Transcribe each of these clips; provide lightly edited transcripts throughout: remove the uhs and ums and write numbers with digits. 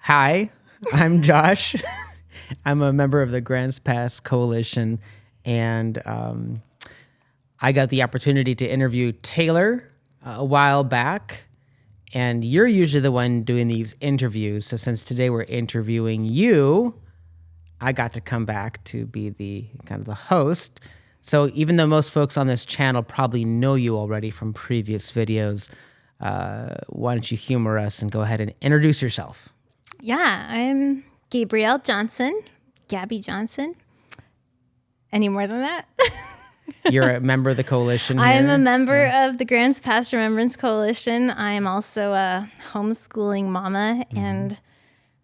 Hi, I'm Josh. I'm a member of the Grants Pass Coalition, and I got the opportunity to interview Taylor a while back, and you're usually the one doing these interviews. So since today we're interviewing you, I got to come back to be the kind of the host. So even though most folks on this channel probably know you already from previous videos, why don't you humor us and go ahead and introduce yourself? Yeah, I'm Gabi Johnsen. Any more than that? You're a member of the coalition here? I am a member of the GP Remembrance Coalition. I am also a homeschooling mama, and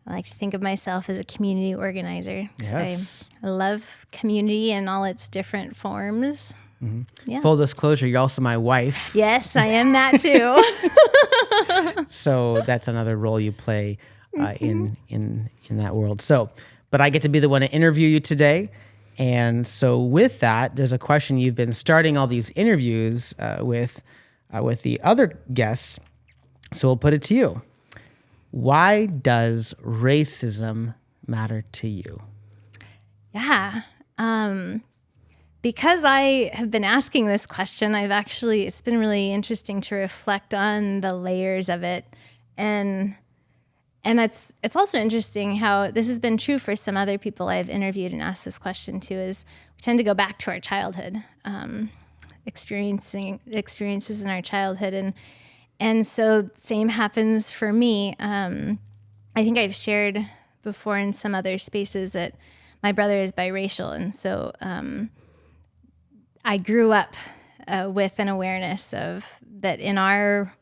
I like to think of myself as a community organizer. Yes. So I love community in all its different forms. Mm-hmm. Yeah. Full disclosure, you're also my wife. Yes, I am that too. So that's another role you play in that world. So, but I get to be the one to interview you today. And so with that, there's a question you've been starting all these interviews with the other guests. So we'll put it to you. Why does racism matter to you? Yeah. Because I have been asking this question, it's been really interesting to reflect on the layers of it. And it's also interesting how this has been true for some other people I've interviewed and asked this question to, is we tend to go back to our childhood, experiences in our childhood. And so same happens for me. I think I've shared before in some other spaces that my brother is biracial. And so I grew up with an awareness of that in our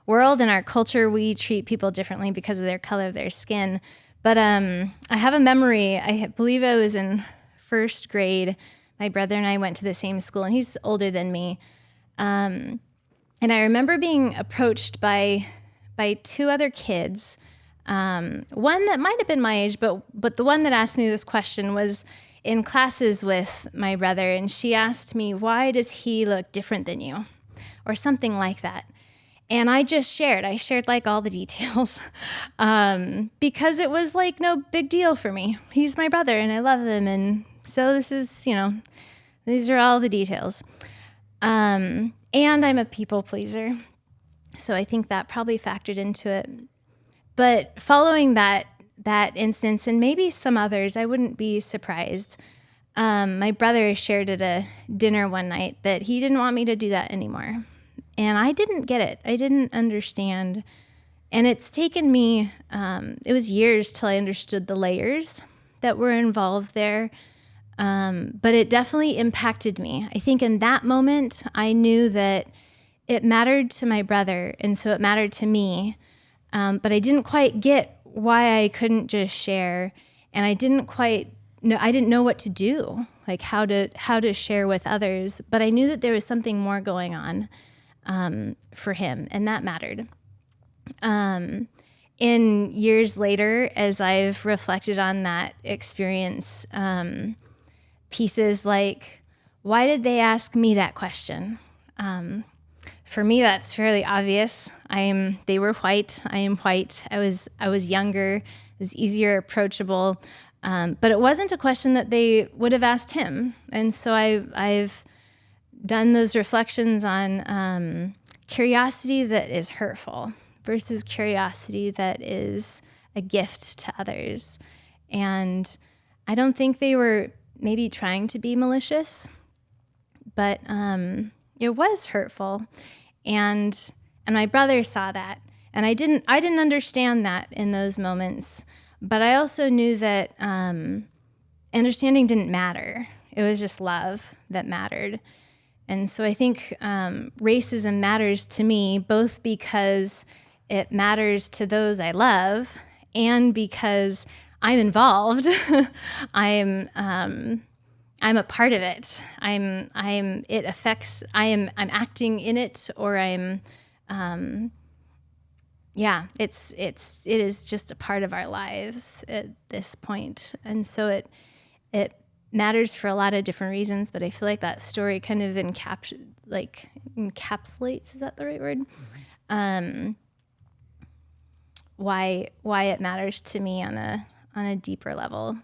world, in our culture, we treat people differently because of their color of their skin. But I have a memory. I believe I was in first grade. My brother and I went to the same school, and he's older than me. And I remember being approached by two other kids. One that might have been my age, but the one that asked me this question was in classes with my brother, and she asked me, "Why does he look different than you?" or something like that. And I shared like all the details because it was like no big deal for me. He's my brother and I love him. And so this is, these are all the details. And I'm a people pleaser. So I think that probably factored into it. But following that instance, and maybe some others, I wouldn't be surprised. My brother shared at a dinner one night that he didn't want me to do that anymore. And I didn't get it. I didn't understand. And it's taken me, it was years till I understood the layers that were involved there. But it definitely impacted me. I think in that moment, I knew that it mattered to my brother. And so it mattered to me. But I didn't quite get why I couldn't just share. And I didn't know what to do, like how to share with others. But I knew that there was something more going on for him, and that mattered. In years later, as I've reflected on that experience, pieces like, why did they ask me that question? For me, that's fairly obvious. They were white. I am white. I was younger. It was easier approachable. But it wasn't a question that they would have asked him. And so I've done those reflections on curiosity that is hurtful versus curiosity that is a gift to others. And I don't think they were maybe trying to be malicious, but it was hurtful. And my brother saw that. And I didn't understand that in those moments. But I also knew that understanding didn't matter. It was just love that mattered. And so I think racism matters to me, both because it matters to those I love and because I'm involved. I'm a part of it. I'm acting in it, or it is just a part of our lives at this point. And so it matters for a lot of different reasons, but I feel like that story kind of encapsulates, is that the right word? why it matters to me on a deeper level.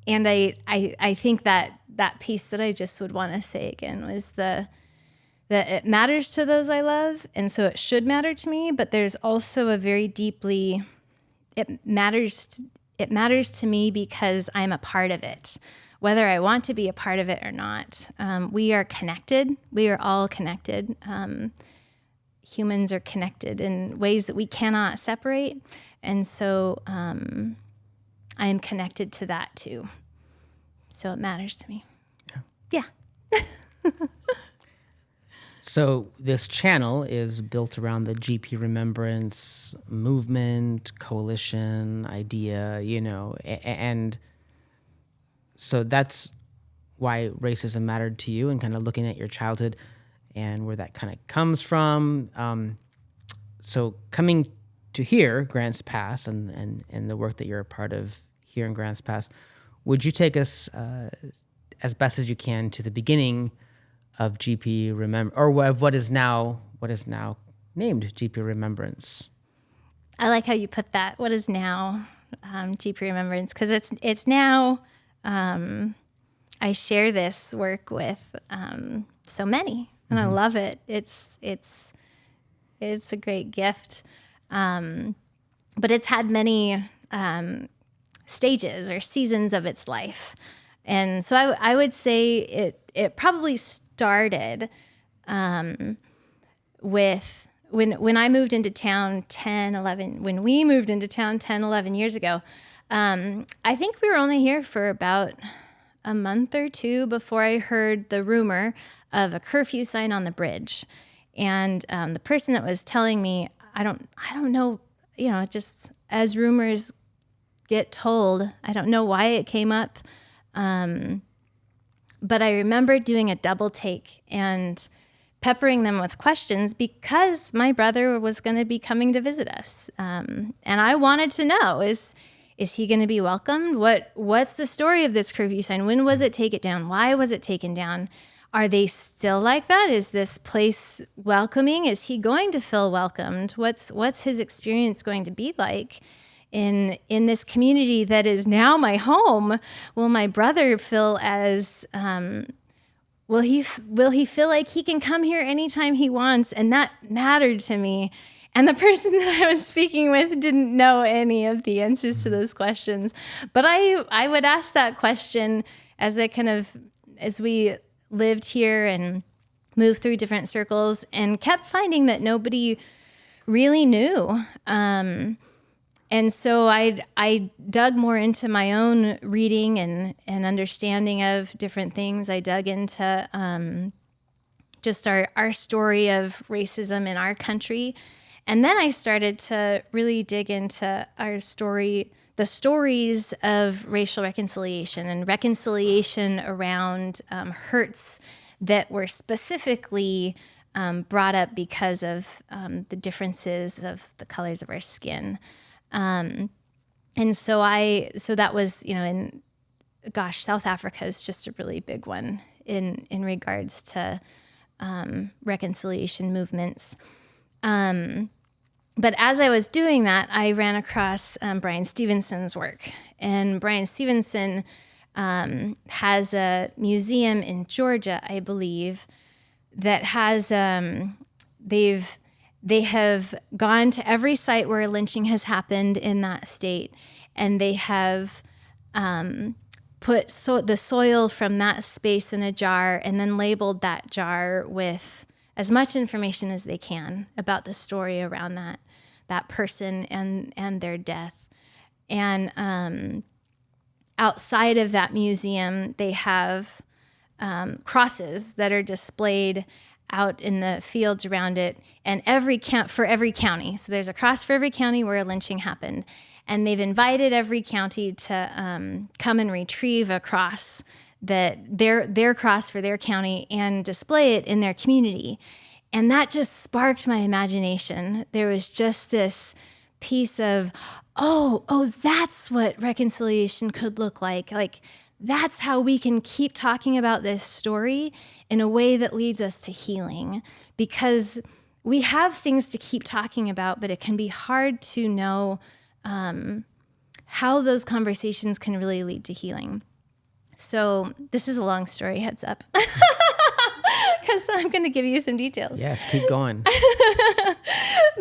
And I think that piece that I just would want to say again was that it matters to those I love, and so it should matter to me, but there's also a very deeply, it matters to me because I'm a part of it, whether I want to be a part of it or not. We are connected. We are all connected. Humans are connected in ways that we cannot separate. And so I am connected to that too. So it matters to me. Yeah. So this channel is built around the GP Remembrance movement, coalition, idea, and so that's why racism mattered to you, and kind of looking at your childhood and where that kind of comes from. So coming to here, Grants Pass, and the work that you're a part of here in Grants Pass, would you take us as best as you can to the beginning of GP or of what is now named GP Remembrance? I like how you put that. What is now GP Remembrance? Because it's now. I share this work with so many, and I love it. It's a great gift, but it's had many stages or seasons of its life. And so I would say it probably started with when I moved into town 11 years ago. I think we were only here for about a month or two before I heard the rumor of a curfew sign on the bridge. And the person that was telling me, I don't know, just as rumors get told, I don't know why it came up. But I remember doing a double take and peppering them with questions because my brother was going to be coming to visit us. And I wanted to know, is he going to be welcomed? What's the story of this curfew sign? When was it taken down? Why was it taken down? Are they still like that? Is this place welcoming? Is he going to feel welcomed? What's his experience going to be like in this community that is now my home? Will my brother feel as will he feel like he can come here anytime he wants? And that mattered to me. And the person that I was speaking with didn't know any of the answers to those questions. But I would ask that question as we lived here and moved through different circles and kept finding that nobody really knew. And so I dug more into my own reading and understanding of different things. I dug into just our story of racism in our country. And then I started to really dig into the stories of racial reconciliation and reconciliation around hurts that were specifically brought up because of the differences of the colors of our skin. And so that was, South Africa is just a really big one in regards to reconciliation movements. But as I was doing that, I ran across Bryan Stevenson's work. And Bryan Stevenson has a museum in Georgia, I believe, that has, they have gone to every site where lynching has happened in that state. And they have put the soil from that space in a jar and then labeled that jar with as much information as they can about the story around that person and their death. And outside of that museum, they have crosses that are displayed out in the fields around it, and for every county. So there's a cross for every county where a lynching happened. And they've invited every county to come and retrieve a cross, that their cross for their county, and display it in their community. And that just sparked my imagination. There was just this piece of, oh, that's what reconciliation could look like. Like, that's how we can keep talking about this story in a way that leads us to healing. Because we have things to keep talking about, but it can be hard to know how those conversations can really lead to healing. So this is a long story, heads up, because I'm going to give you some details. Yes, keep going.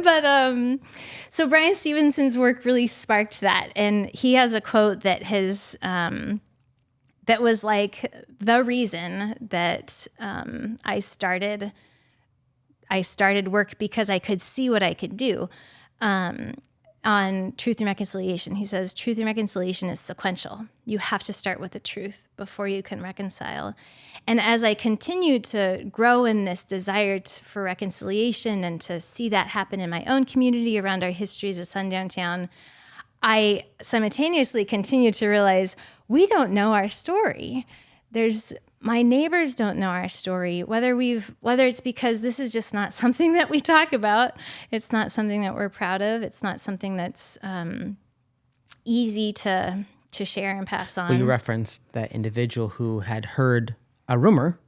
But so Brian Stevenson's work really sparked that, and he has a quote that that was like the reason that I started work, because I could see what I could do. On Truth and Reconciliation, he says, truth and reconciliation is sequential. You have to start with the truth before you can reconcile. And as I continued to grow in this desire for reconciliation and to see that happen in my own community around our history as a sundown town, I simultaneously continued to realize we don't know our story. My neighbors don't know our story, whether it's because this is just not something that we talk about. It's not something that we're proud of. It's not something that's easy to share and pass on. We referenced that individual who had heard a rumor.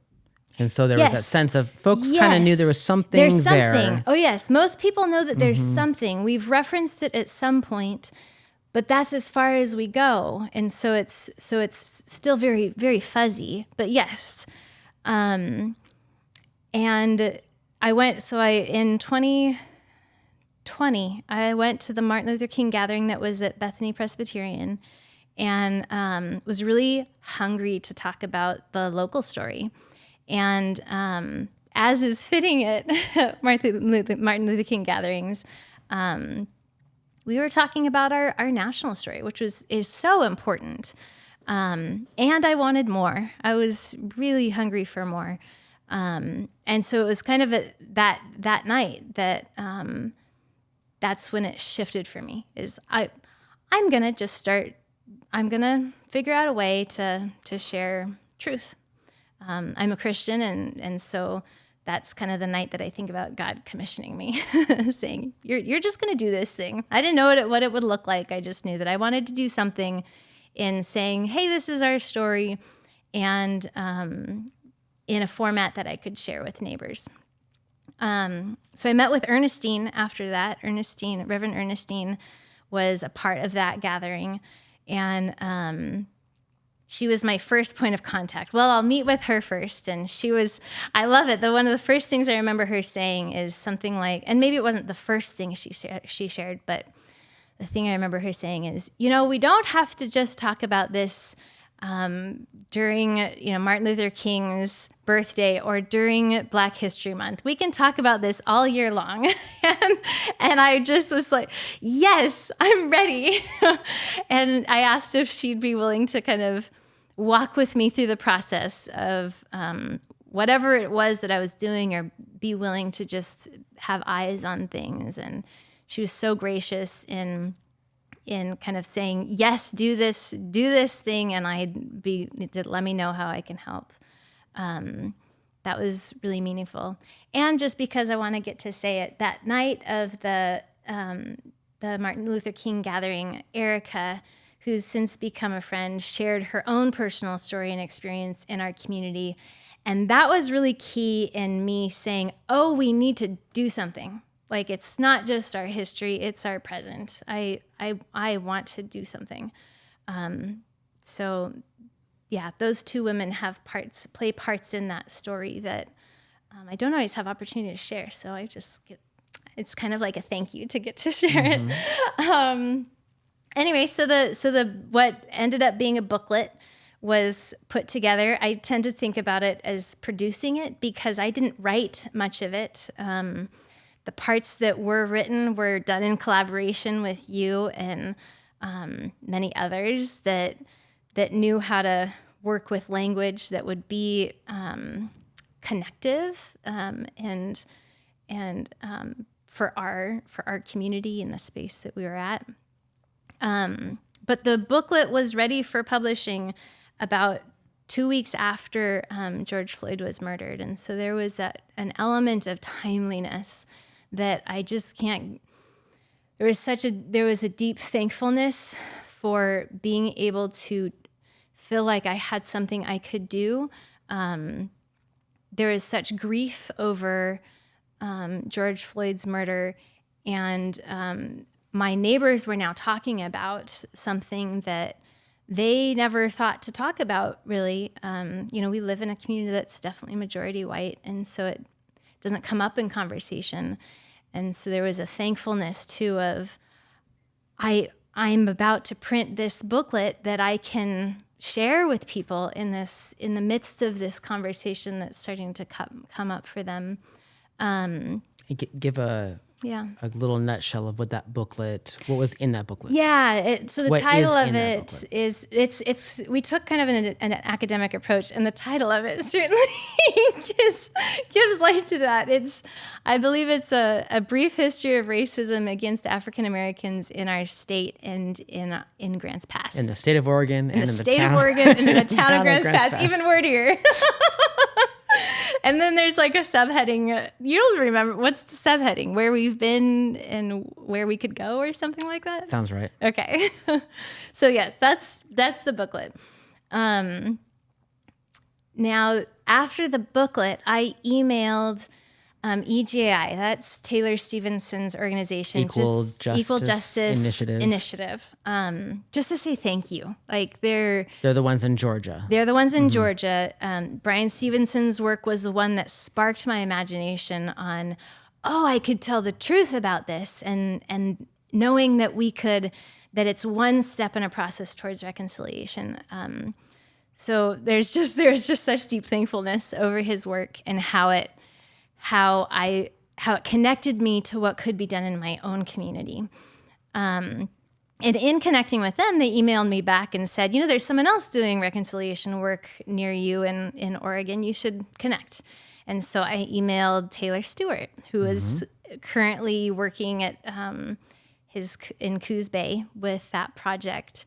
And so there was that sense of folks kind of knew there was something there. There's something. Oh, yes. Most people know that there's something. We've referenced it at some point, but that's as far as we go. And so it's still very, very fuzzy, but yes. And in 2020, I went to the Martin Luther King gathering that was at Bethany Presbyterian, and was really hungry to talk about the local story. And as is fitting at Martin Luther King gatherings, we were talking about our national story, which is so important. And I wanted more. I was really hungry for more. And so it was kind of that night that that's when it shifted for me. I'm going to figure out a way to share truth. I'm a Christian, and so that's kind of the night that I think about God commissioning me, saying, you're just going to do this thing. I didn't know what it would look like. I just knew that I wanted to do something in saying, hey, this is our story, and in a format that I could share with neighbors. So I met with Ernestine after that. Reverend Ernestine was a part of that gathering, and she was my first point of contact. Well, I'll meet with her first. And I love it. One of the first things I remember her saying is something like, and maybe it wasn't the first thing she shared, but the thing I remember her saying is, we don't have to just talk about this during Martin Luther King's birthday or during Black History Month. We can talk about this all year long. and I just was like, yes, I'm ready. And I asked if she'd be willing to kind of walk with me through the process of whatever it was that I was doing, or be willing to just have eyes on things. And she was so gracious in kind of saying, yes, do this thing, and let me know how I can help. That was really meaningful. And just because I want to get to say it, that night of the Martin Luther King gathering, Erica, who's since become a friend, shared her own personal story and experience in our community. And that was really key in me saying, oh, we need to do something. Like, it's not just our history, it's our present. I want to do something. So yeah, those two women play parts in that story that I don't always have opportunity to share. So it's kind of like a thank you to get to share it. Anyway, so the what ended up being a booklet was put together. I tend to think about it as producing it because I didn't write much of it. The parts that were written were done in collaboration with you and many others that knew how to work with language that would be connective and for our community and the space that we were at. But the booklet was ready for publishing about 2 weeks after George Floyd was murdered. And so there was an element of timeliness that I just can't, there was a deep thankfulness for being able to feel like I had something I could do. There is such grief over George Floyd's murder, and my neighbors were now talking about something that they never thought to talk about, really. We live in a community that's definitely majority white, and so it doesn't come up in conversation. And so there was a thankfulness, too, of I'm about to print this booklet that I can share with people in the midst of this conversation that's starting to come up for them. Give a little nutshell of what was in that booklet. Yeah. So the What title is of in that it booklet? is we took kind of an academic approach, and the title of it certainly gives light to that. I believe it's a brief history of racism against African Americans in our state and in Grants Pass. In the state of Oregon and in the town. Of Oregon and in the town of Grants Grants Pass. Pass. Even wordier. And then there's like a subheading. You'll remember, what's the subheading? Where we've been and where we could go, or something like that? Sounds right. Okay. So yes, that's the booklet. Now, after the booklet, I emailed EJI. That's Taylor Stevenson's organization. Equal Justice Initiative. Just to say thank you. Like they're the ones in Georgia. They're the ones in Georgia. Brian Stevenson's work was the one that sparked my imagination on, I could tell the truth about this, and knowing that that it's one step in a process towards reconciliation. So there's just such deep thankfulness over his work and how it connected me to what could be done in my own community. And in connecting with them, they emailed me back and said, there's someone else doing reconciliation work near you in Oregon. You should connect. And so I emailed Taylor Stewart, who is currently working at in Coos Bay with that project.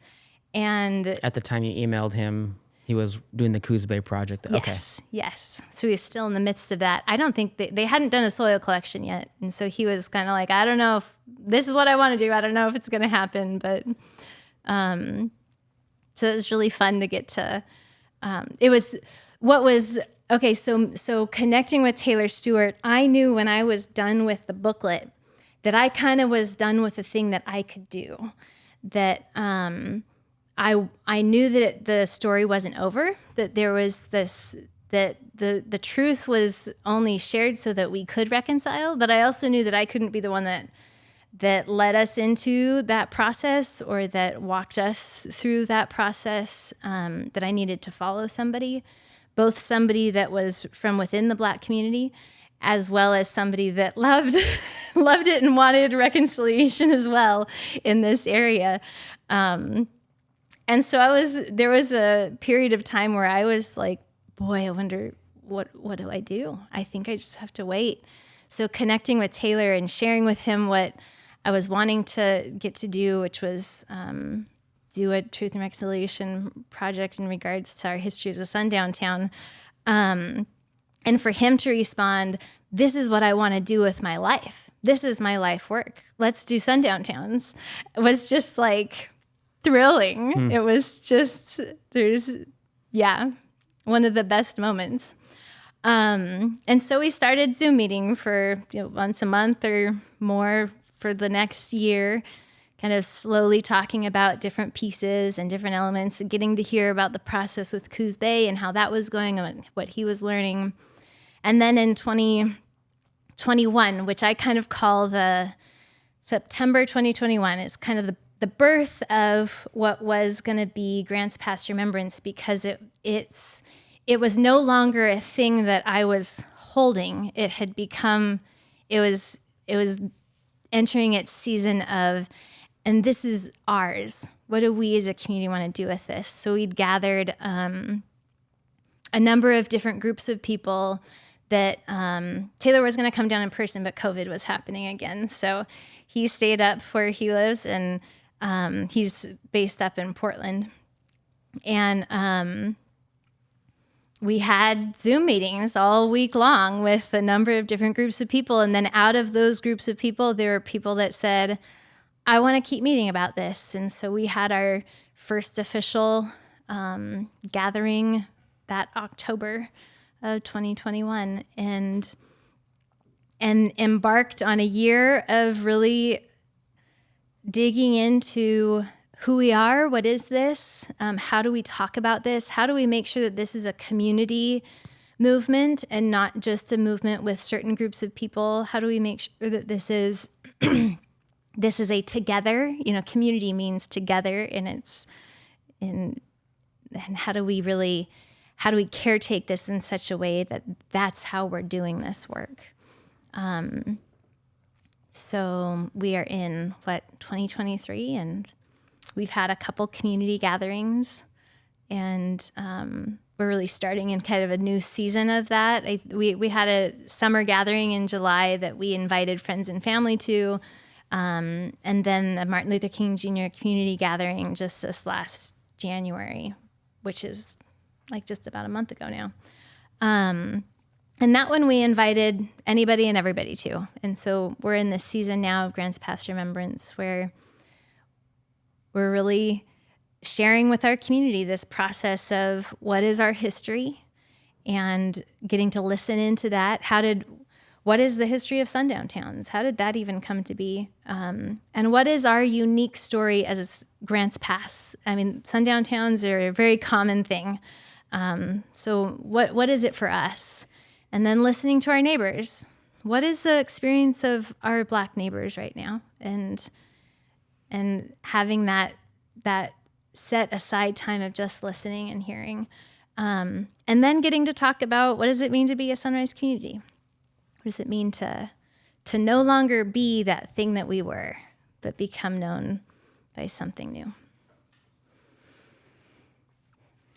And at the time you emailed him, he was doing the Coos Bay project. Yes. So he's still in the midst of that. I don't think they hadn't done a soil collection yet. And so he was kind of like, I don't know if this is what I want to do. I don't know if it's going to happen. But so it was really fun to get to, so connecting with Taylor Stewart, I knew when I was done with the booklet that I kind of was done with the thing that I could do, that I knew that the story wasn't over, that there was this, that the truth was only shared so that we could reconcile, but I also knew that I couldn't be the one that led us into that process or that walked us through that process, that I needed to follow somebody, both somebody that was from within the Black community, as well as somebody that loved it and wanted reconciliation as well in this area. And so there was a period of time where I was like, boy, I wonder what do I do? I think I just have to wait. So connecting with Taylor and sharing with him what I was wanting to get to do, which was do a truth and reconciliation project in regards to our history as a sundown town. And for him to respond, this is what I want to do with my life. This is my life work. Let's do sundown towns. It was just like thrilling. It was just, one of the best moments. And so we started Zoom meeting for once a month or more for the next year, kind of slowly talking about different pieces and different elements and getting to hear about the process with Coos Bay and how that was going and what he was learning. And then in 2021, which I kind of call the September 2021, it's kind of the birth of what was going to be Grants Pass Remembrance, because it was no longer a thing that I was holding. It had become, it was entering its season of, and this is ours. What do we as a community want to do with this? So we'd gathered a number of different groups of people that Taylor was going to come down in person, but COVID was happening again. So he stayed up where he lives, and he's based up in Portland. And we had Zoom meetings all week long with a number of different groups of people. And then out of those groups of people, there were people that said, I want to keep meeting about this. And so we had our first official gathering that October of 2021. And and embarked on a year of really digging into who we are. What is this? How do we talk about this? How do we make sure that this is a community movement and not just a movement with certain groups of people? How do we make sure that this is a together? Community means together, and how do we caretake this in such a way that that's how we're doing this work? So we are in 2023, and we've had a couple community gatherings, and we're really starting in kind of a new season of that. We had a summer gathering in July that we invited friends and family to, and then a Martin Luther King Jr. community gathering just this last January, which is like just about a month ago now. And that one we invited anybody and everybody to. And so we're in this season now of Grants Pass Remembrance where we're really sharing with our community this process of what is our history and getting to listen into that. What is the history of sundown towns? How did that even come to be? And what is our unique story as Grants Pass? I mean, sundown towns are a very common thing. So what is it for us? And then listening to our neighbors. What is the experience of our Black neighbors right now? And having that set aside time of just listening and hearing. And then getting to talk about what does it mean to be a Sunrise community? What does it mean to no longer be that thing that we were, but become known by something new?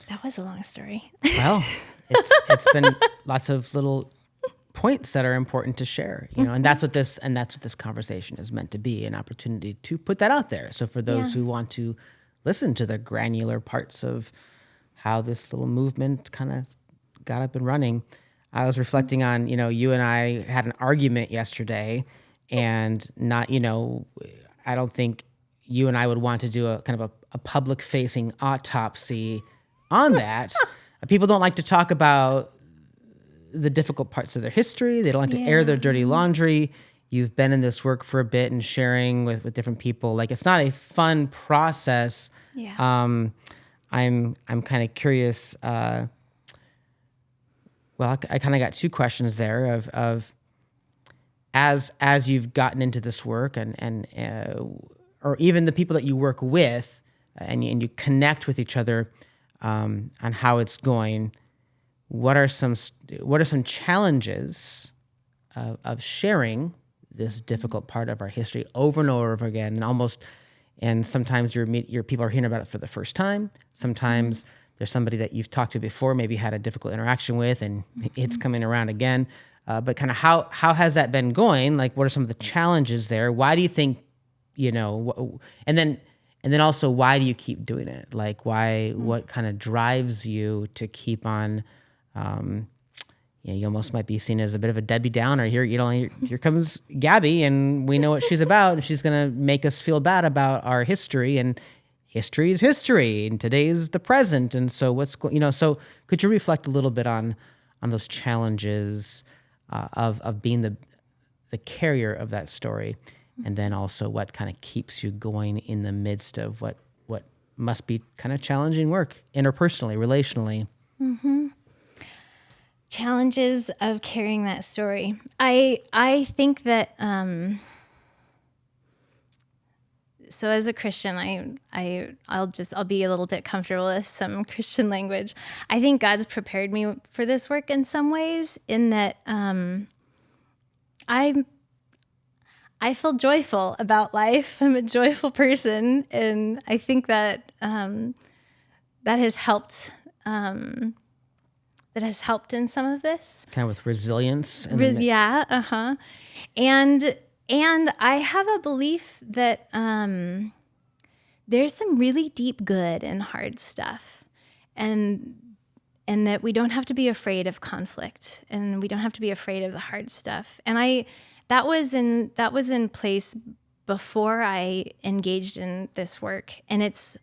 That was a long story. Well, it's been lots of little points that are important to share, and that's what this conversation is meant to be, an opportunity to put that out there. So for those who want to listen to the granular parts of how this little movement kind of got up and running, I was reflecting on, you and I had an argument yesterday, and I don't think you and I would want to do a kind of a public facing autopsy on that. People don't like to talk about the difficult parts of their history. They don't like to air their dirty laundry. You've been in this work for a bit and sharing with different people. Like, it's not a fun process. Yeah. I'm kind of curious. I kind of got two questions there of as you've gotten into this work and or even the people that you work with and you connect with each other on how it's going. What are some challenges of sharing this difficult part of our history over and over again, and sometimes your people are hearing about it for the first time. Sometimes there's somebody that you've talked to before, maybe had a difficult interaction with, and it's coming around again. But kind of how has that been going? Like, what are some of the challenges there? Why do you think, and then also, why do you keep doing it? Like, why? What kind of drives you to keep on? You almost might be seen as a bit of a Debbie Downer. Here comes Gabi, and we know what she's about, and she's gonna make us feel bad about our history, and history is history, and today's the present, and so so could you reflect a little bit on those challenges of being the carrier of that story, and then also what kind of keeps you going in the midst of what must be kind of challenging work interpersonally, relationally? Mm-hmm. Challenges of carrying that story. I think that so as a Christian, I'll be a little bit comfortable with some Christian language. I think God's prepared me for this work in some ways, in that I feel joyful about life. I'm a joyful person, and I think that that has helped. That has helped in some of this. Kind of with resilience. And I have a belief that there's some really deep good in hard stuff, and that we don't have to be afraid of conflict, and we don't have to be afraid of the hard stuff. And that was in place before I engaged in this work, and it's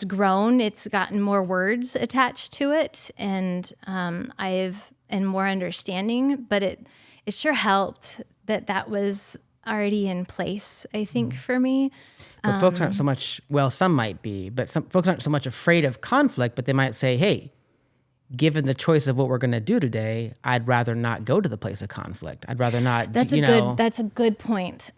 grown. It's gotten more words attached to it, and and more understanding. But it sure helped that was already in place, I think, for me. But folks aren't so much, well, some might be, but some folks aren't so much afraid of conflict, but they might say, hey, given the choice of what we're going to do today, I'd rather not go to the place of conflict. I'd rather not, That's a good point.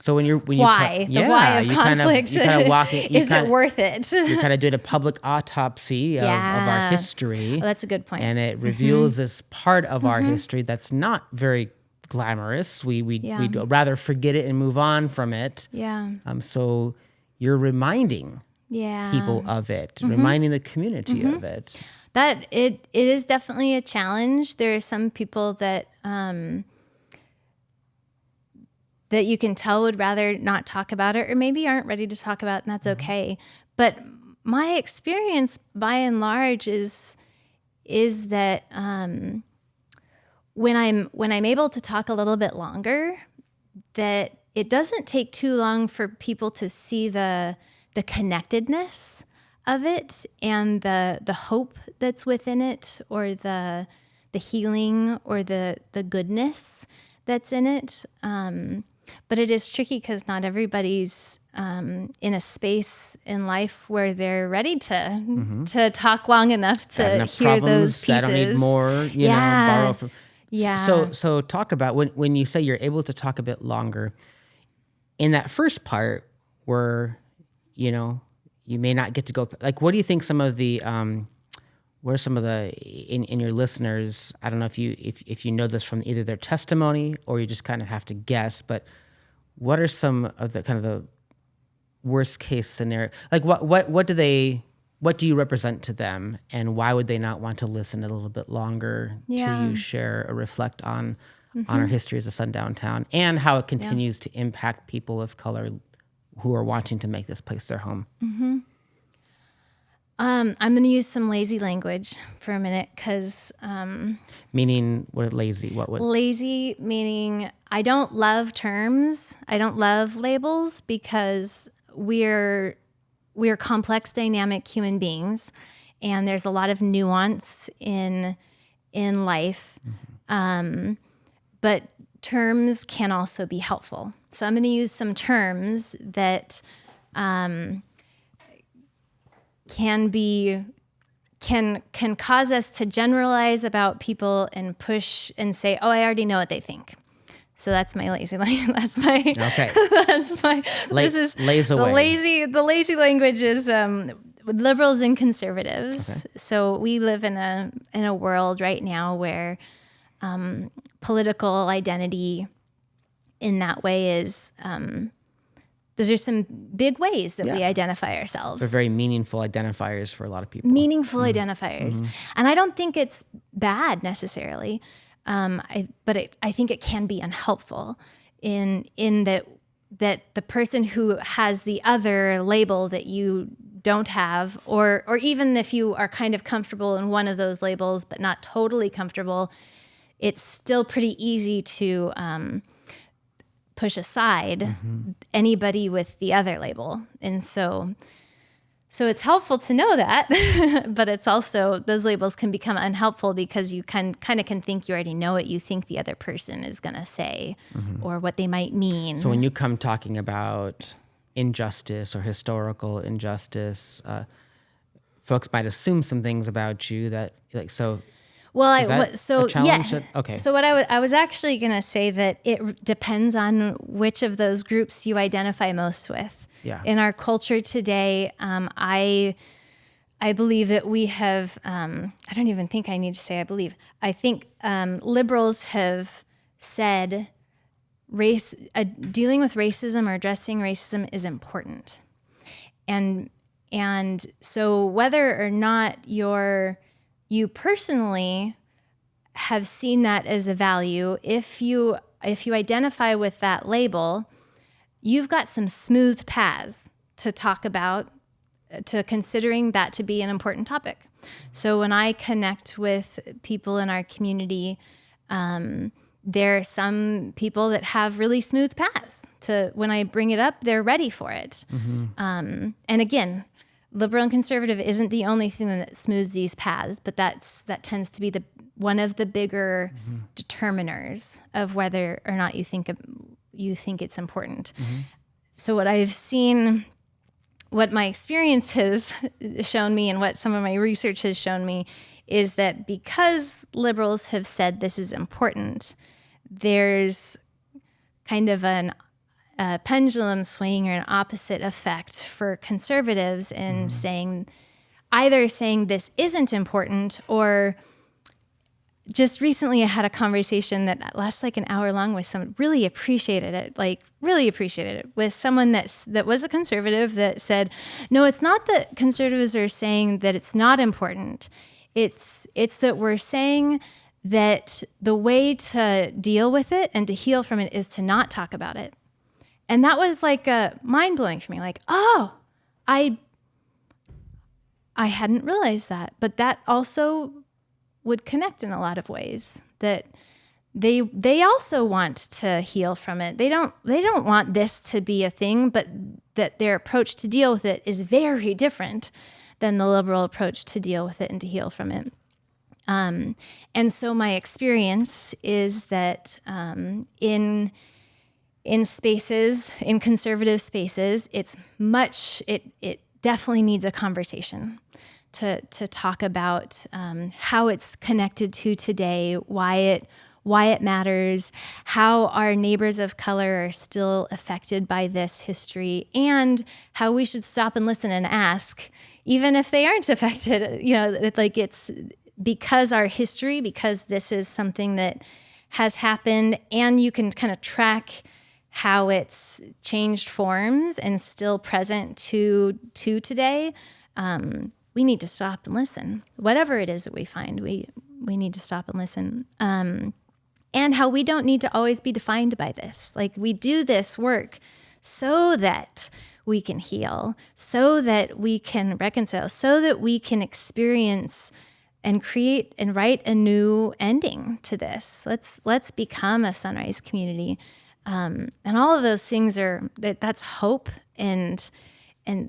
So when you why of conflict? You kind of walk it. Is it worth it? You're kind of doing a public autopsy of our history. Oh, that's a good point. And it reveals this part of our history that's not very glamorous. We'd rather forget it and move on from it. Yeah. So you're reminding people of it, reminding the community of it. That it is definitely a challenge. There are some people that that you can tell would rather not talk about it, or maybe aren't ready to talk about it, and that's okay. But my experience, by and large, is that when I'm able to talk a little bit longer, that it doesn't take too long for people to see the connectedness of it and the hope that's within it, or the healing or the goodness that's in it. But it is tricky because not everybody's in a space in life where they're ready to talk long enough to hear those pieces. I don't need more, you know, borrow from. Yeah. So talk about when you say you're able to talk a bit longer, in that first part where, you know, you may not get to go, like, what do you think some of the, what are some of the, in your listeners, I don't know if you know this from either their testimony or you just kind of have to guess, but what are some of the kind of the worst case scenario? Like what do you represent to them, and why would they not want to listen a little bit longer to you share or reflect on our history as a sundown town and how it continues to impact people of color who are wanting to make this place their home? I'm going to use some lazy language for a minute because... meaning what? Lazy? What would... Lazy meaning I don't love terms. I don't love labels because we're complex, dynamic human beings, and there's a lot of nuance in life. But terms can also be helpful. So I'm going to use some terms that... can cause us to generalize about people and push and say, "Oh, I already know what they think." So that's my lazy language. That's my okay. That's my. This is lays away. The lazy language is with liberals and conservatives. Okay. So we live in a world right now where political identity in that way is. Those are some big ways that we identify ourselves. They're very meaningful identifiers for a lot of people. Meaningful identifiers. And I don't think it's bad necessarily, but I think it can be unhelpful in that the person who has the other label that you don't have, or even if you are kind of comfortable in one of those labels but not totally comfortable, it's still pretty easy to... push aside anybody with the other label. And so it's helpful to know that, but it's also, those labels can become unhelpful because you kind of think you already know what you think the other person is going to say or what they might mean. So when you come talking about injustice or historical injustice, folks might assume some things about you that, like, so... Well, Okay. So what I was actually going to say that it depends on which of those groups you identify most with. Yeah. In our culture today, I believe that we have. I don't even think I need to say I believe. I think liberals have said dealing with racism or addressing racism is important, and so whether or not you personally have seen that as a value, if you identify with that label, you've got some smooth paths to talk about, to considering that to be an important topic. So when I connect with people in our community, there are some people that have really smooth paths to, when I bring it up, they're ready for it. And again, liberal and conservative isn't the only thing that smooths these paths, but that tends to be one of the bigger determiners of whether or not you think it's important. So what I've seen, what my experience has shown me and what some of my research has shown me is that because liberals have said this is important, there's kind of a pendulum swing or an opposite effect for conservatives in either saying this isn't important, or just recently I had a conversation that lasted like an hour long with someone, really appreciated it, with someone that was a conservative that said, no, it's not that conservatives are saying that it's not important. It's that we're saying that the way to deal with it and to heal from it is to not talk about it. And that was like mind-blowing for me. Like, oh, I hadn't realized that. But that also would connect in a lot of ways, that they also want to heal from it. They don't want this to be a thing, but that their approach to deal with it is very different than the liberal approach to deal with it and to heal from it. And so my experience is that in spaces, in conservative spaces, it definitely needs a conversation to talk about how it's connected to today, why it matters, how our neighbors of color are still affected by this history, and how we should stop and listen and ask, even if they aren't affected. It's because our history, because this is something that has happened, and you can kind of track how it's changed forms and still present to today. We need to stop and listen. Whatever it is that we find, we need to stop and listen. And how we don't need to always be defined by this. Like, we do this work so that we can heal, so that we can reconcile, so that we can experience and create and write a new ending to this. Let's become a sunrise community. And all of those things that's hope and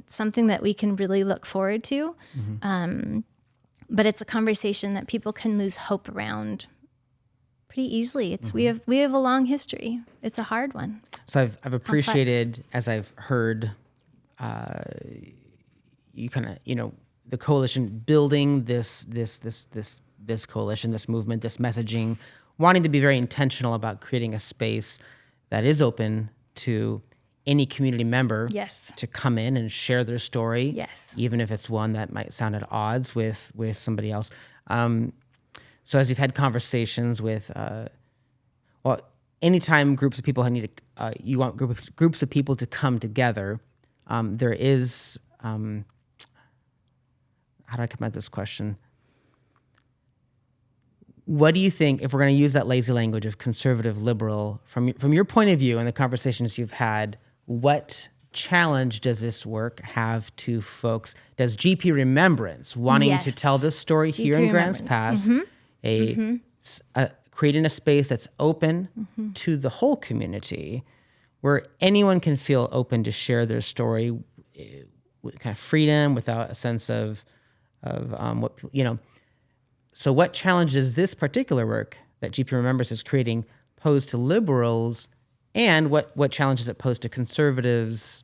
something that we can really look forward to. But it's a conversation that people can lose hope around pretty easily. We have a long history. It's a hard one. So I've appreciated, as I've heard, you kind of, the coalition building this coalition, this movement, this messaging, wanting to be very intentional about creating a space that is open to any community member to come in and share their story, even if it's one that might sound at odds with somebody else. So as you've had conversations with, anytime groups of people you want groups of people to come together, there is, how do I come at this question? What do you think, if we're going to use that lazy language of conservative, liberal, from your point of view and the conversations you've had, what challenge does this work have to folks? Does GP Remembrance, wanting to tell this story GP here in Grants Pass, creating a space that's open to the whole community, where anyone can feel open to share their story with kind of freedom, without a sense of So what challenge does this particular work that GP Remembrance is creating pose to liberals, and what challenge does it pose to conservatives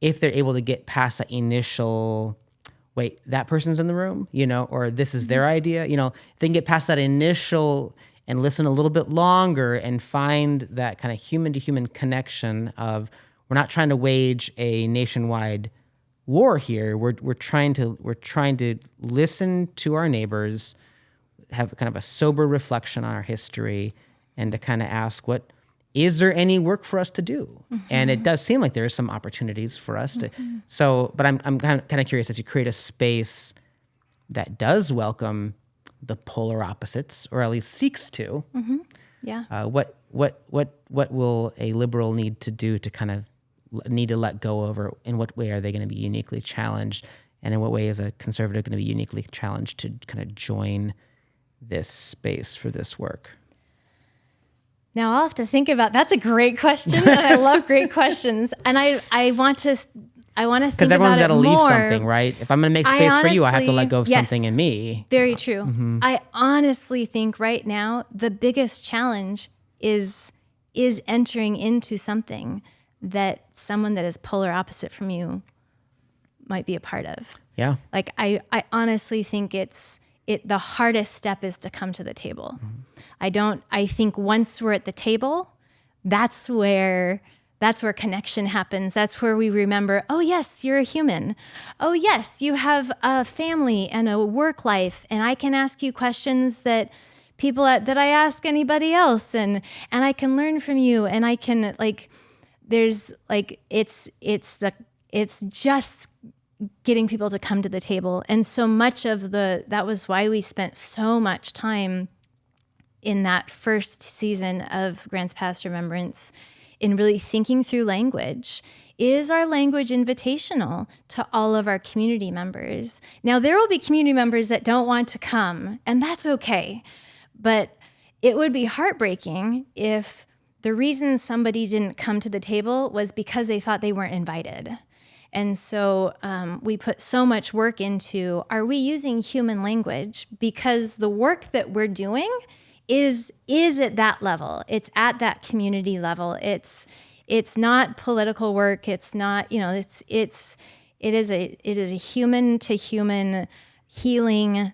if they're able to get past that initial, wait, that person's in the room, or this is their idea, if they can get past that initial and listen a little bit longer and find that kind of human-to-human connection of, we're not trying to wage a nationwide war here. We're trying to listen to our neighbors, have kind of a sober reflection on our history, and to kind of ask, is there any work for us to do? And it does seem like there are some opportunities for us to. So, but I'm kind of curious, as you create a space that does welcome the polar opposites, or at least seeks to. What will a liberal need to do to kind of need to let go of, or in what way are they going to be uniquely challenged, and in what way is a conservative going to be uniquely challenged to kind of join this space for this work? Now I'll have to think about, that's a great question. And I love great questions. And I want to want to think Because everyone's got to leave something, right? If I'm going to make space for you, I have to let go of something in me. Very true. I honestly think right now the biggest challenge is entering into something that someone that is polar opposite from you might be a part of. Yeah. Like I honestly think the hardest step is to come to the table. I think once we're at the table, that's where connection happens. That's where we remember, oh yes, you're a human. Oh yes, you have a family and a work life, and I can ask you questions that that I ask anybody else, and I can learn from you, and I can it's just getting people to come to the table. And so much of that was why we spent so much time in that first season of Grants Past Remembrance in really thinking through language. Is our language invitational to all of our community members? Now, there will be community members that don't want to come, and that's okay. But it would be heartbreaking if the reason somebody didn't come to the table was because they thought they weren't invited. And so we put so much work into, are we using human language? Because the work that we're doing is at that level. It's at that community level. It's not political work. It's not, it is a human to human healing,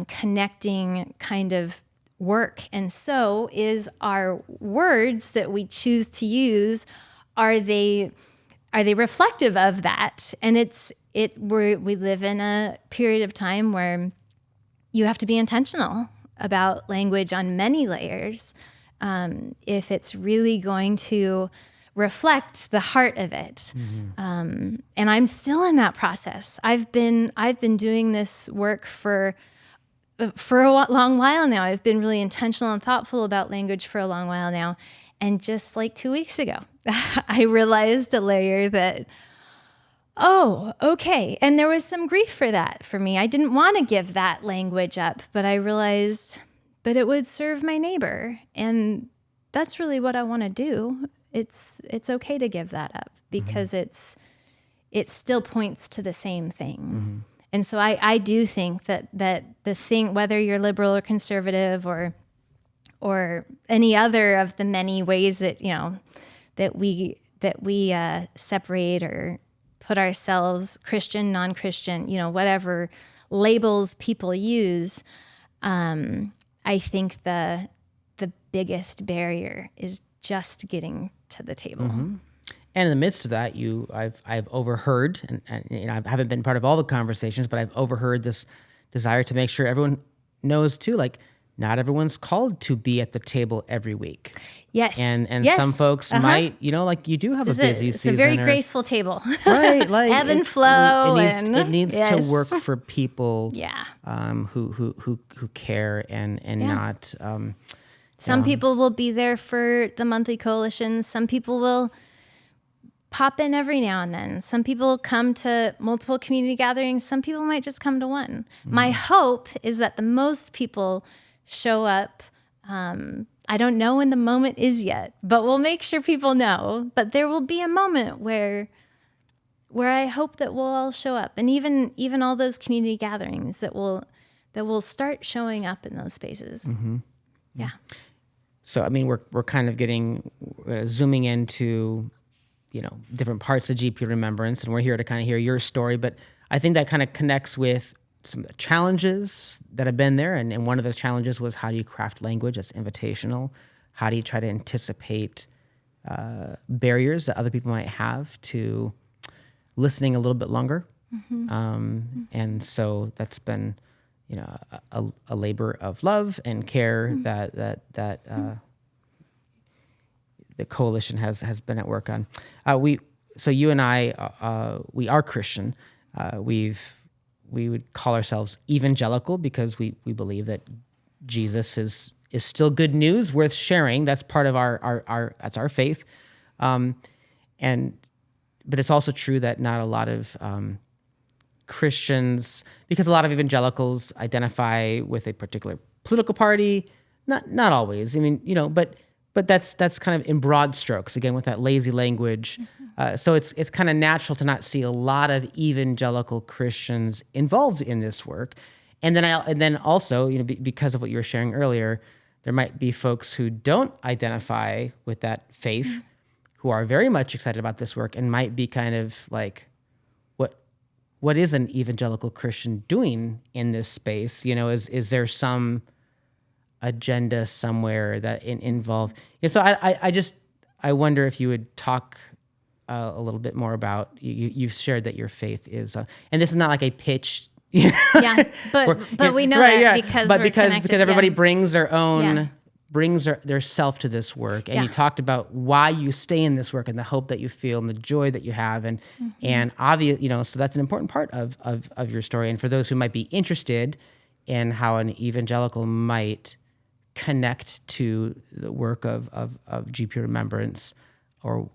connecting kind of work. And so is our words that we choose to use, are they reflective of that? And we live in a period of time where you have to be intentional about language on many layers if it's really going to reflect the heart of it. And I'm still in that process. I've been doing this work for a long while now. I've been really intentional and thoughtful about language for a long while now. And just like 2 weeks ago, I realized a layer that, oh, okay. And there was some grief for that for me. I didn't want to give that language up, but I realized, but it would serve my neighbor. And that's really what I want to do. It's okay to give that up because it still points to the same thing. And so I do think that the thing, whether you're liberal or conservative or any other of the many ways that, that we separate or put ourselves Christian, non-Christian, whatever labels people use, I think the biggest barrier is just getting to the table. And in the midst of that, I've overheard, and I haven't been part of all the conversations, but I've overheard this desire to make sure everyone knows too, like not everyone's called to be at the table every week. Yes. And yes. some folks might, like you do have a busy season. It's a very graceful table. Right. Like ebb and flow. It needs to work for people yeah. Who care and not. Some people will be there for the monthly coalitions. Some people will pop in every now and then. Some people come to multiple community gatherings. Some people might just come to one. My hope is that the most people show up. I don't know when the moment is yet, but we'll make sure people know. But there will be a moment where I hope that we'll all show up, and even all those community gatherings that will start showing up in those spaces. Yeah. So I mean, we're kind of zooming into different parts of GP Remembrance, and we're here to kind of hear your story. But I think that kind of connects with some of the challenges that have been there. And one of the challenges was, how do you craft language that's invitational? How do you try to anticipate barriers that other people might have to listening a little bit longer? And so that's been, a labor of love and care that the coalition has been at work on. So you and I, we are Christian. We would call ourselves evangelical because we believe that Jesus is still good news worth sharing. That's part of that's our faith. But it's also true that not a lot of Christians, because a lot of evangelicals identify with a particular political party. Not always. I mean, but that's kind of in broad strokes, again, with that lazy language. So it's kind of natural to not see a lot of evangelical Christians involved in this work. And then also, because of what you were sharing earlier, there might be folks who don't identify with that faith, who are very much excited about this work and might be kind of like, what is an evangelical Christian doing in this space? Is there some agenda somewhere that involved? And so I wonder if you would talk a little bit more about, you've shared that your faith is, and this is not like a pitch. Yeah, but we know right, that because everybody brings their own, Yeah. brings their self to this work. And Yeah. you talked about why you stay in this work and the hope that you feel and the joy that you have. And obvious, so that's an important part of your story. And for those who might be interested in how an evangelical might connect to the work of GP Remembrance, or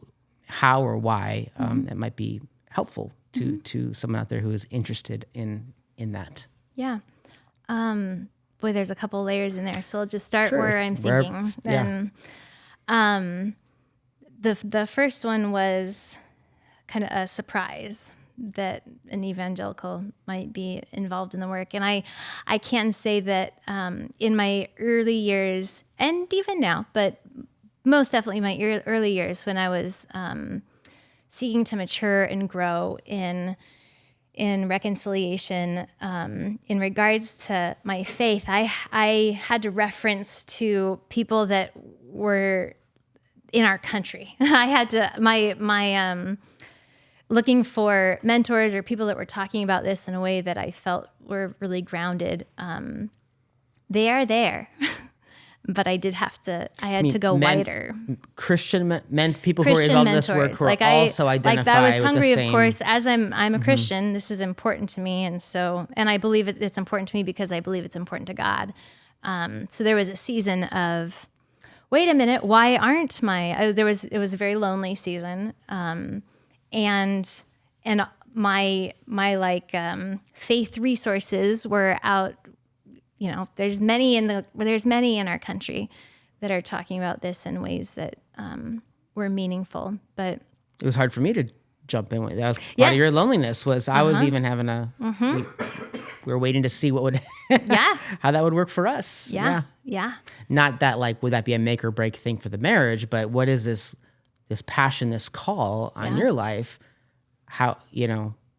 how or why, it might be helpful to someone out there who is interested in that. Yeah. Boy, there's a couple layers in there. So I'll just start Sure. where I'm thinking. And the first one was kind of a surprise that an evangelical might be involved in the work. And I can say that in my early years, and even now, but most definitely my early years when I was seeking to mature and grow in reconciliation, in regards to my faith, I had to reference to people that were in our country. I had to, my looking for mentors or people that were talking about this in a way that I felt were really grounded. They are there. But I had to go wider. Christian men, people who are involved in this work, who are also identify I was with hungry, the same. of course, as I'm a Christian. This is important to me, and I believe it's important to me because I believe it's important to God. So there was a season of, wait a minute, why aren't it was a very lonely season, and my faith resources were out. There's many in our country that are talking about this in ways that were meaningful. But it was hard for me to jump in. That was part of your loneliness. I was even having we were waiting to see what would how that would work for us. Yeah. Not that would that be a make or break thing for the marriage, but what is this passion, this call on your life? How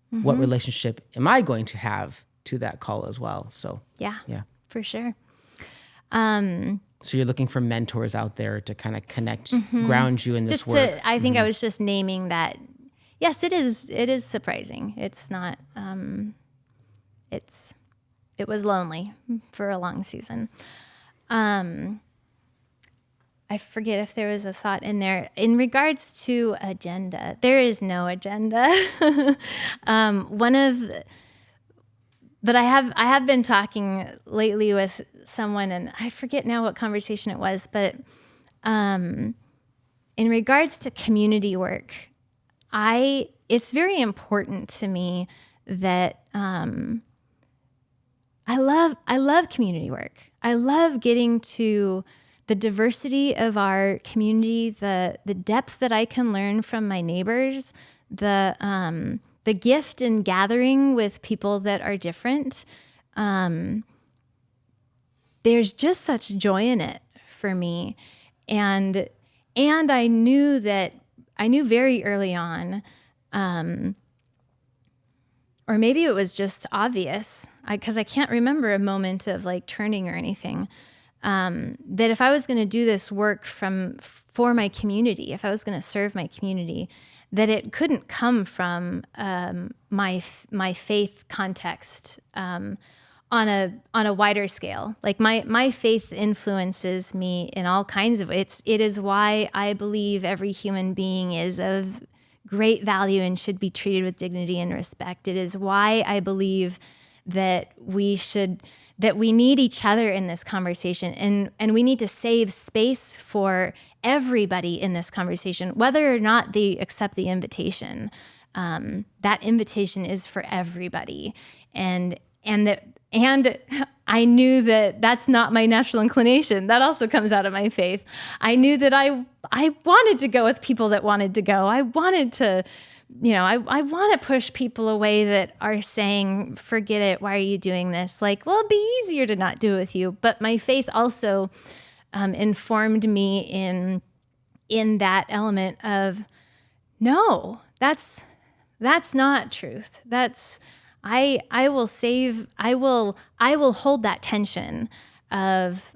what relationship am I going to have to that call as well? So yeah, for sure. So you're looking for mentors out there to kind of connect, ground you in this work. I think I was just naming that. Yes, it is. It is surprising. It's not. It was lonely for a long season. I forget if there was a thought in there in regards to agenda. There is no agenda. But I have been talking lately with someone, and I forget now what conversation it was, but in regards to community work, it's very important to me that I love community work. I love getting to the diversity of our community, the depth that I can learn from my neighbors, the gift in gathering with people that are different. There's just such joy in it for me. And I knew very early on, or maybe it was just obvious, because I can't remember a moment of turning or anything, that if I was going to do this work for my community, if I was going to serve my community, that it couldn't come from my faith context on a wider scale. My faith influences me in all kinds of ways. It is why I believe every human being is of great value and should be treated with dignity and respect. It is why I believe that we need each other in this conversation, and we need to save space for everybody in this conversation, whether or not they accept the invitation. That invitation is for everybody, and and I knew that that's not my natural inclination. That also comes out of my faith. I knew that I wanted to go with people that wanted to go. I wanted to, I want to push people away that are saying, forget it. Why are you doing this? Like, well, it'd be easier to not do it with you. But my faith also informed me in that element of, no, that's not truth. I will hold that tension of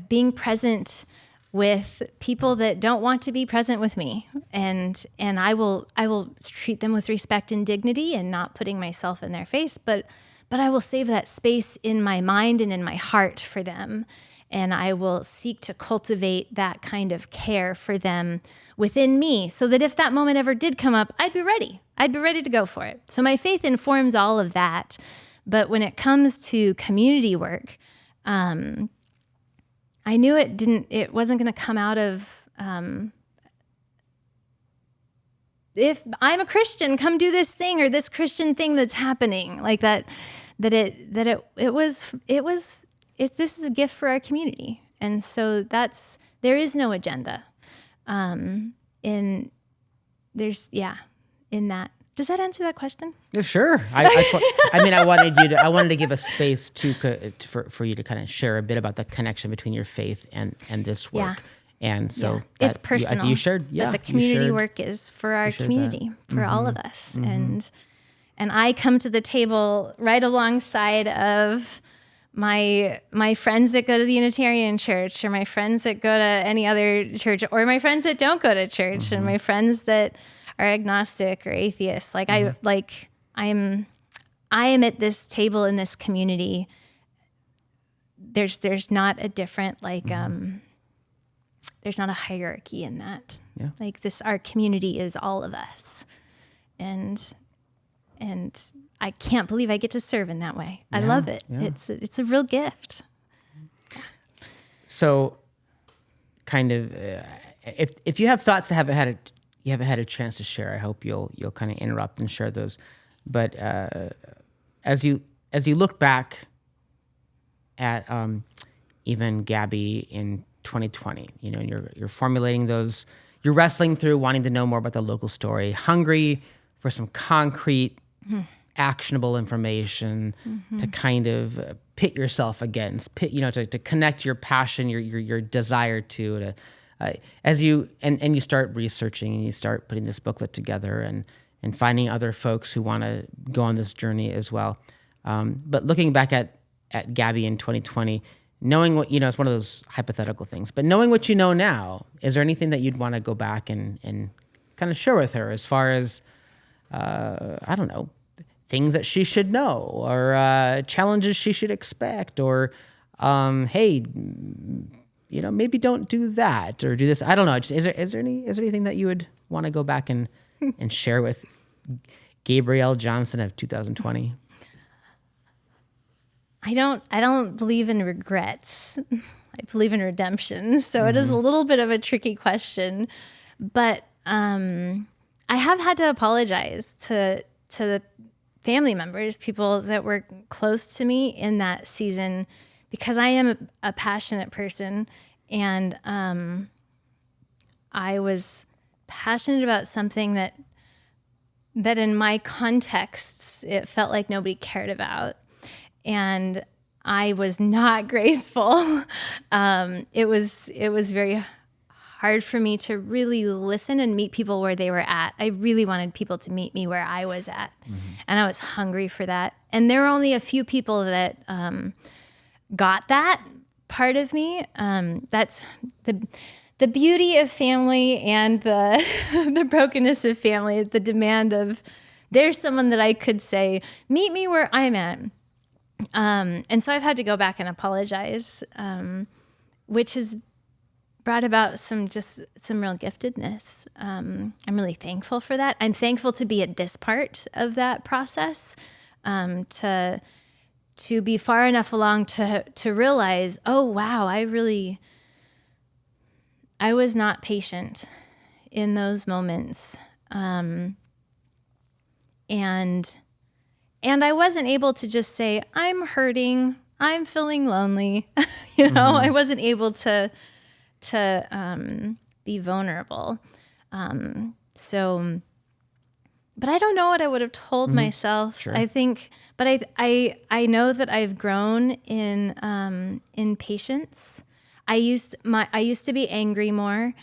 being present with people that don't want to be present with me. And I will treat them with respect and dignity and not putting myself in their face, but I will save that space in my mind and in my heart for them. And I will seek to cultivate that kind of care for them within me so that if that moment ever did come up, I'd be ready. I'd be ready to go for it. So my faith informs all of that. But when it comes to community work, I knew it wasn't going to come out of, if I'm a Christian, come do this thing or this Christian thing that's happening like that. This is a gift for our community. And so there is no agenda. In that. Does that answer that question? Yeah, sure. I wanted to give a space for you to kind of share a bit about the connection between your faith and this work. Yeah. And so it's personal. You shared, that the community work is for our community, for all of us. Mm-hmm. And I come to the table right alongside of my friends that go to the Unitarian church, or my friends that go to any other church, or my friends that don't go to church, and my friends that are agnostic or atheists. Like I am at this table in this community. There's not a different there's not a hierarchy in that. Yeah. Like our community is all of us, and I can't believe I get to serve in that way. I love it. Yeah. It's a real gift. So, kind of, if you have thoughts that haven't had a chance to share, I hope you'll kind of interrupt and share those. But as you look back at even Gabi in 2020, and you're formulating those, you're wrestling through wanting to know more about the local story, hungry for some concrete, actionable information to kind of pit yourself against, to connect your passion, your desire to as you start researching and you start putting this booklet together and finding other folks who want to go on this journey as well. But looking back at Gabi in 2020, knowing what, it's one of those hypothetical things, but knowing what you know now, is there anything that you'd want to go back and kind of share with her as far as, I don't know, things that she should know, or challenges she should expect, or, hey, maybe don't do that or do this. I don't know. Is there anything that you would want to go back and share with Gabrielle Johnsen of 2020? I don't believe in regrets. I believe in redemption. So it is a little bit of a tricky question, but I have had to apologize to the family members, people that were close to me in that season, because I am a passionate person, and I was passionate about something that in my contexts, it felt like nobody cared about. And I was not graceful. It was very hard for me to really listen and meet people where they were at. I really wanted people to meet me where I was at. And I was hungry for that. And there were only a few people that got that part of me. That's the beauty of family and the the brokenness of family, the demand of, there's someone that I could say, meet me where I'm at. And so I've had to go back and apologize, which has brought about some real giftedness. I'm really thankful for that. I'm thankful to be at this part of that process, to be far enough along to realize, oh wow, I was not patient in those moments, and and I wasn't able to just say, I'm hurting, I'm feeling lonely. I wasn't able to be vulnerable. So, but I don't know what I would have told myself. Sure. I think, but I know that I've grown in patience. I used to be angry more.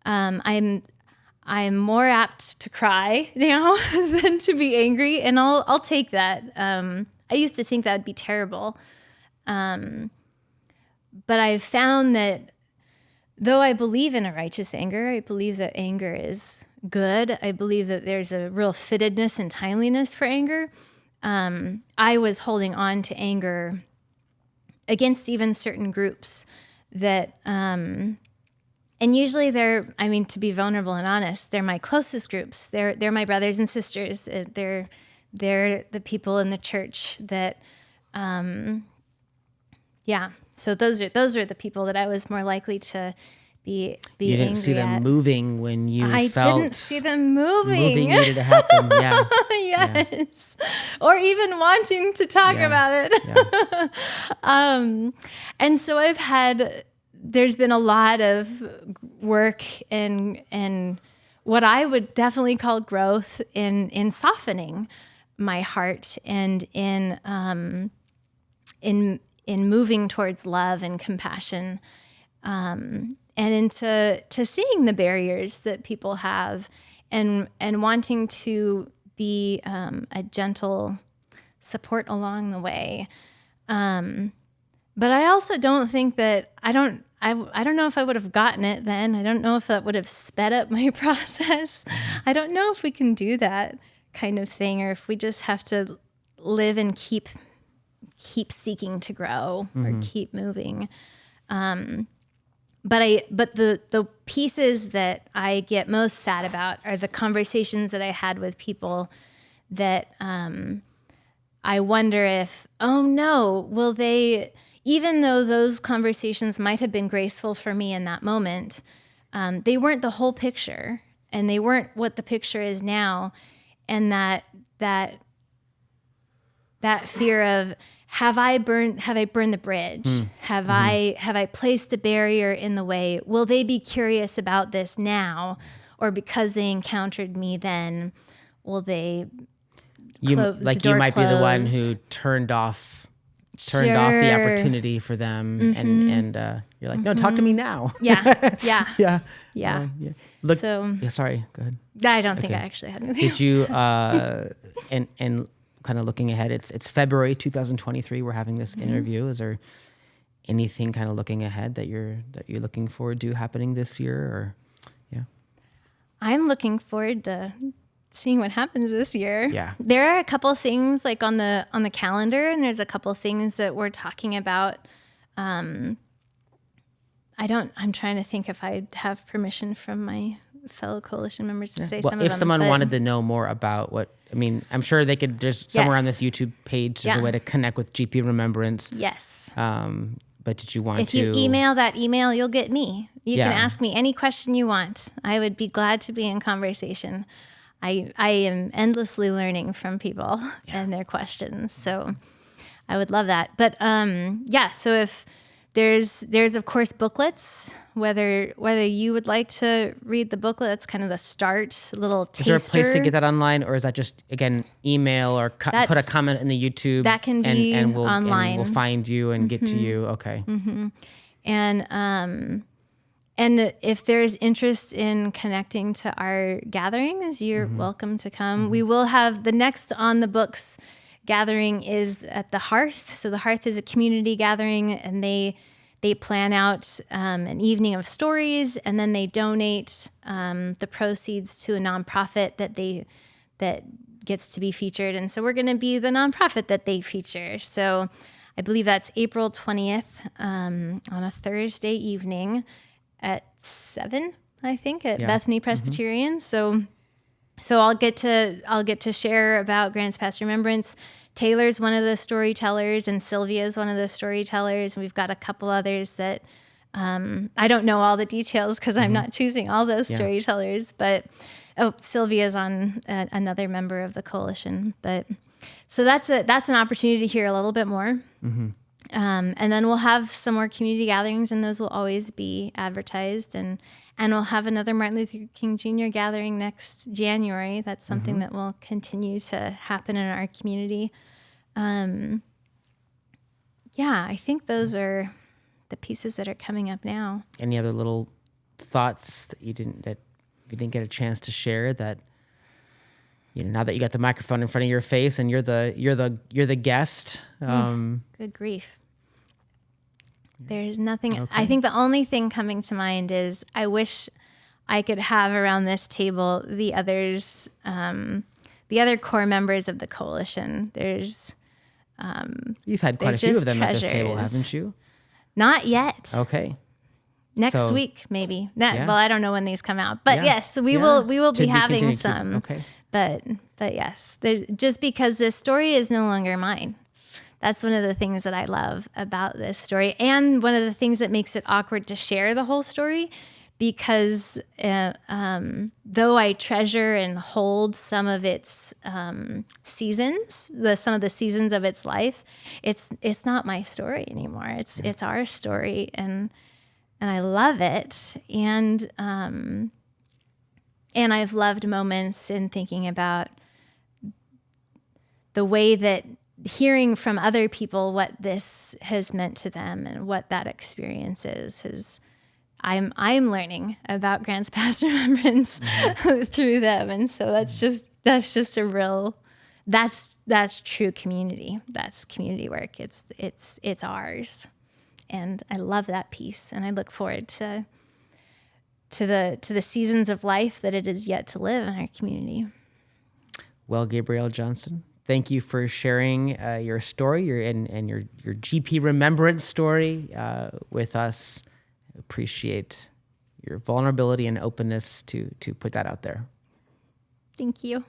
I'm more apt to cry now than to be angry, and I'll take that. I used to think that would be terrible. But I've found that though I believe in a righteous anger, I believe that anger is good. I believe that there's a real fittedness and timeliness for anger. I was holding on to anger against even certain groups that, and usually to be vulnerable and honest, they're my closest groups. They're my brothers and sisters. They're the people in the church that, So those are the people that I was more likely to be You didn't angry see them at. moving when you I felt didn't see them moving. needed to happen. Yeah. Yes. Or even wanting to talk about it. Yeah. And so there's been a lot of work and what I would definitely call growth in softening my heart and in moving towards love and compassion, and into seeing the barriers that people have and wanting to be a gentle support along the way. But I also don't think that I don't know if I would have gotten it then. I don't know if that would have sped up my process. I don't know if we can do that kind of thing, or if we just have to live and keep seeking to grow or keep moving. But the pieces that I get most sad about are the conversations that I had with people that I wonder if, oh no, will they, even though those conversations might have been graceful for me in that moment, they weren't the whole picture, and they weren't what the picture is now. And that fear of, have I burned the bridge? Have I placed a barrier in the way? Will they be curious about this now? Or because they encountered me then, will they close the door? You might be the one closed? who turned off the opportunity for them, and you're like, no, talk to me now. Yeah. Look, So sorry, go ahead. I don't think I actually had anything. Did you and kind of looking ahead? It's February 2023. We're having this interview. Is there anything kind of looking ahead that you're looking forward to happening this year? Or I'm looking forward to seeing what happens this year. Yeah. There are a couple of things like on the calendar, and there's a couple of things that we're talking about. I'm trying to think if I have permission from my fellow coalition members to say some of them. If someone wanted to know more about I'm sure they could, there's somewhere on this YouTube page, there's a way to connect with GP Remembrance. Yes. But did you want if you email that email, you'll get me. You can ask me any question you want. I would be glad to be in conversation. I am endlessly learning from people and their questions. So I would love that. But so if there's of course booklets, whether you would like to read the booklet, that's kind of the start, a little taster. Is there a place to get that online, or is that just, again, email or put a comment in the YouTube? That can be and we'll, online. And we'll find you and get to you. Okay. And if there's interest in connecting to our gatherings, you're welcome to come. We will have the next On the Books gathering is at the Hearth. So the Hearth is a community gathering, and they plan out an evening of stories, and then they donate the proceeds to a nonprofit that gets to be featured. And so we're going to be the nonprofit that they feature. So I believe that's April 20th on a Thursday evening at 7, I think, at Bethany Presbyterian. So I'll get to share about Grants Past Remembrance. Taylor's one of the storytellers, and Sylvia's one of the storytellers. We've got a couple others that I don't know all the details because I'm not choosing all those storytellers. But Sylvia's on another member of the coalition. But So that's an opportunity to hear a little bit more. And then we'll have some more community gatherings, and those will always be advertised. And we'll have another Martin Luther King Jr. gathering next January. That's something that will continue to happen in our community. I think those are the pieces that are coming up now. Any other little thoughts that you didn't get a chance to share, that now that you got the microphone in front of your face and you're the guest? Good grief. There's nothing. Okay. I think the only thing coming to mind is I wish I could have around this table the others, the other core members of the coalition. There's you've had quite a few of them treasures. At this table, haven't you? Not yet. Okay. Next week, maybe. Well, I don't know when these come out, but yes, we will be having some. Okay. But yes, just because this story is no longer mine. That's one of the things that I love about this story, and one of the things that makes it awkward to share the whole story, because though I treasure and hold some of its seasons, some of the seasons of its life, it's not my story anymore. It's our story, and I love it. And I've loved moments in thinking about the way that hearing from other people what this has meant to them and what that experience is I'm learning about Grants Past Remembrance through them. And so that's just a real, that's true community. That's community work. It's ours. And I love that piece. And I look forward to the seasons of life that it is yet to live in our community. Well, Gabrielle Johnsen, thank you for sharing your story, your GP Remembrance story with us. Appreciate your vulnerability and openness to put that out there. Thank you.